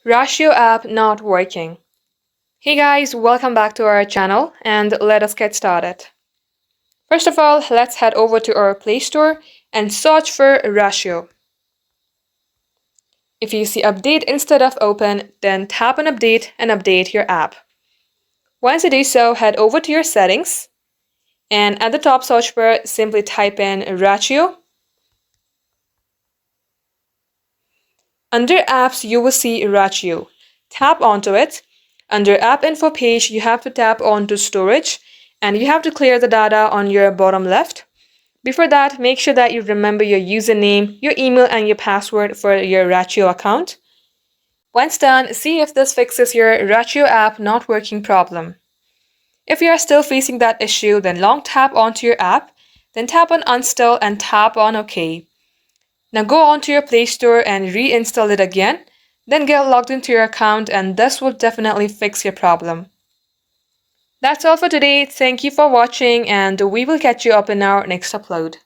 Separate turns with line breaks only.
Rachio app not working. Hey guys, welcome back to our channel and let us get started. First of all, let's head over to our Play Store and search for Rachio. If you see update instead of open, then tap on update and update your app. Once you do so, head over to your settings and at the top search bar, simply type in Rachio. Under apps, you will see Rachio. Tap onto it. Under app info page, you have to tap onto storage and you have to clear the data on your bottom left. Before that, make sure that you remember your username, your email, and your password for your Rachio account. Once done, see if this fixes your Rachio app not working problem. If you are still facing that issue, then long tap onto your app, then tap on uninstall and tap on OK. Now go on to your Play Store and reinstall it again, then get logged into your account and this will definitely fix your problem. That's all for today. Thank you for watching and we will catch you up in our next upload.